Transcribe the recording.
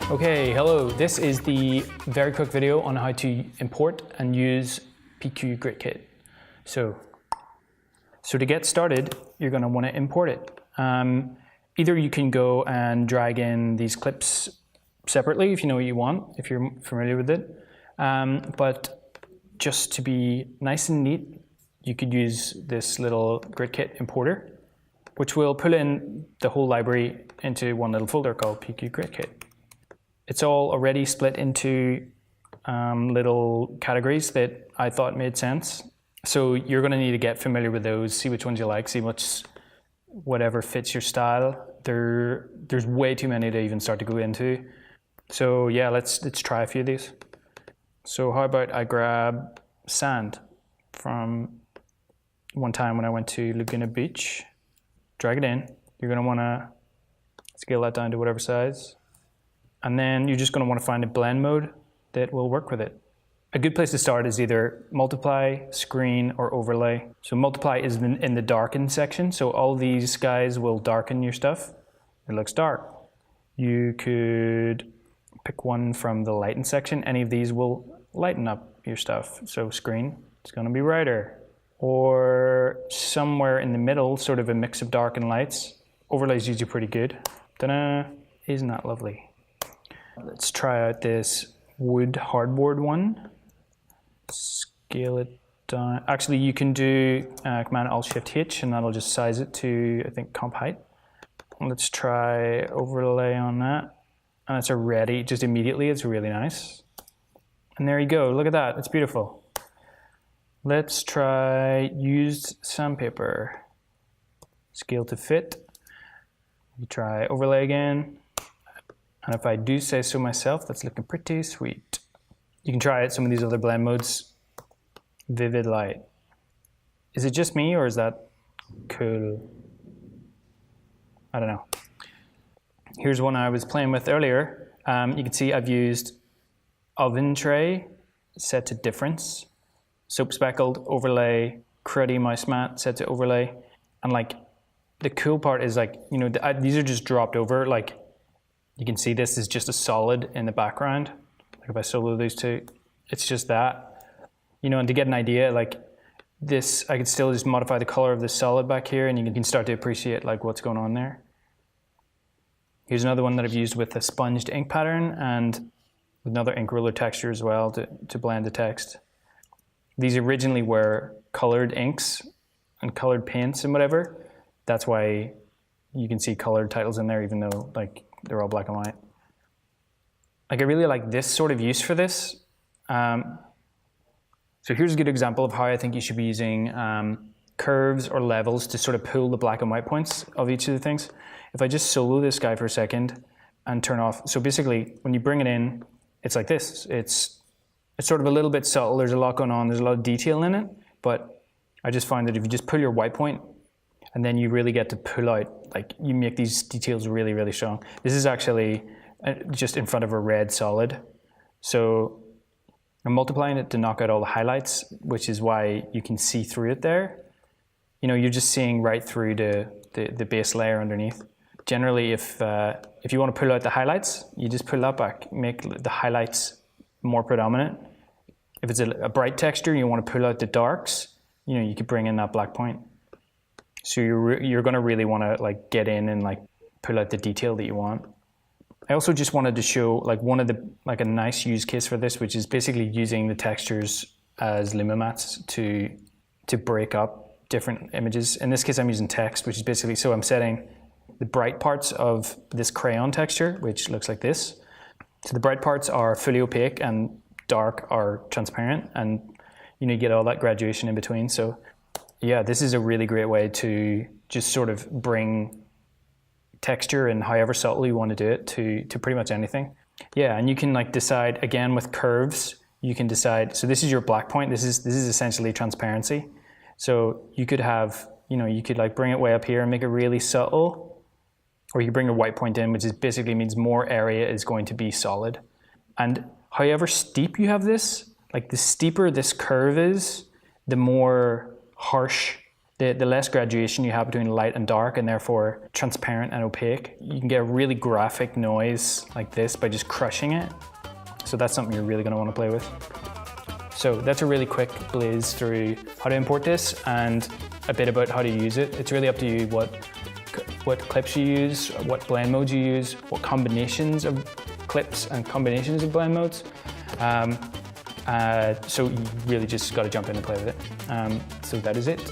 Okay, hello. This is the very quick video on how to import and use PQ Grid Kit. So to get started, you're going to want to import it. Either you can go and drag in these clips separately if you know what you want, if you're familiar with it. But just to be nice and neat, you could use this little Grid Kit importer, which will pull in the whole library into one little folder called PQ Grid Kit. It's all already split into little categories that I thought made sense. So you're going to need to get familiar with those, see which ones you like, see whatever fits your style. There's way too many to even start to go into. So yeah, let's try a few of these. So how about I grab sand from one time when I went to Laguna Beach, drag it in. You're going to want to scale that down to whatever size. And then you're just going to want to find a blend mode that will work with it. A good place to start is either multiply, screen, or overlay. So multiply is in the darken section. So all these guys will darken your stuff. It looks dark. You could pick one from the lighten section. Any of these will lighten up your stuff. So screen, it's going to be brighter. Or somewhere in the middle, sort of a mix of dark and lights. Overlay is usually pretty good. Ta-da! Isn't that lovely? Let's try out this wood hardboard one. Scale it down. Actually, you can do Command-Alt-Shift-H and that'll just size it to, I think, comp height. Let's try overlay on that. And it's already, just immediately, it's really nice. And there you go, look at that, it's beautiful. Let's try used sandpaper. Scale to fit. You try overlay again. And if I do say so myself, that's looking pretty sweet. You can try out some of these other blend modes. Vivid light. Is it just me or is that cool? I don't know. Here's one I was playing with earlier. You can see I've used oven tray set to difference, soap speckled overlay, cruddy mouse mat set to overlay. And like the cool part is like, you know, these are just dropped over. Like you can see this is just a solid in the background. Like if I solo these two, it's just that. You know, and to get an idea, like this, I could still just modify the color of the solid back here and you can start to appreciate like what's going on there. Here's another one that I've used with a sponged ink pattern and with another ink roller texture as well to blend the text. These originally were colored inks and colored paints and whatever. That's why you can see colored titles in there even though like they're all black and white. Like I really like this sort of use for this. So here's a good example of how I think you should be using curves or levels to sort of pull the black and white points of each of the things. If I just solo this guy for a second and turn off, so basically when you bring it in, it's like this. It's sort of a little bit subtle, there's a lot going on, there's a lot of detail in it, but I just find that if you just pull your white point and then you really get to pull out, like you make these details really, really strong. This is actually just in front of a red solid. So I'm multiplying it to knock out all the highlights, which is why you can see through it there. You know, you're just seeing right through the base layer underneath. Generally, if you want to pull out the highlights, you just pull that back, make the highlights more predominant. If it's a bright texture and you want to pull out the darks, you know, you could bring in that black point. So you're going to really want to like get in and like pull out the detail that you want. I also just wanted to show like a nice use case for this, which is basically using the textures as luma mats to break up different images. In this case, I'm using text, which is basically, so I'm setting the bright parts of this crayon texture, which looks like this. So the bright parts are fully opaque and dark are transparent, and you know, you get all that graduation in between. So yeah, this is a really great way to just sort of bring texture and however subtle you want to do it to pretty much anything. Yeah, and you can like decide again with curves, you can decide, so this is your black point, this is essentially transparency. So you could have, you know, you could like bring it way up here and make it really subtle, or you bring your white point in, which is basically means more area is going to be solid. And however steep you have this, like the steeper this curve is, the more harsh The less graduation you have between light and dark, and therefore transparent and opaque, you can get a really graphic noise like this by just crushing it. So that's something you're really going to want to play with. So that's a really quick blaze through how to import this and a bit about how to use it. It's really up to you what clips you use, what blend modes you use, what combinations of clips and combinations of blend modes. So you really just got to jump in and play with it. So that is it.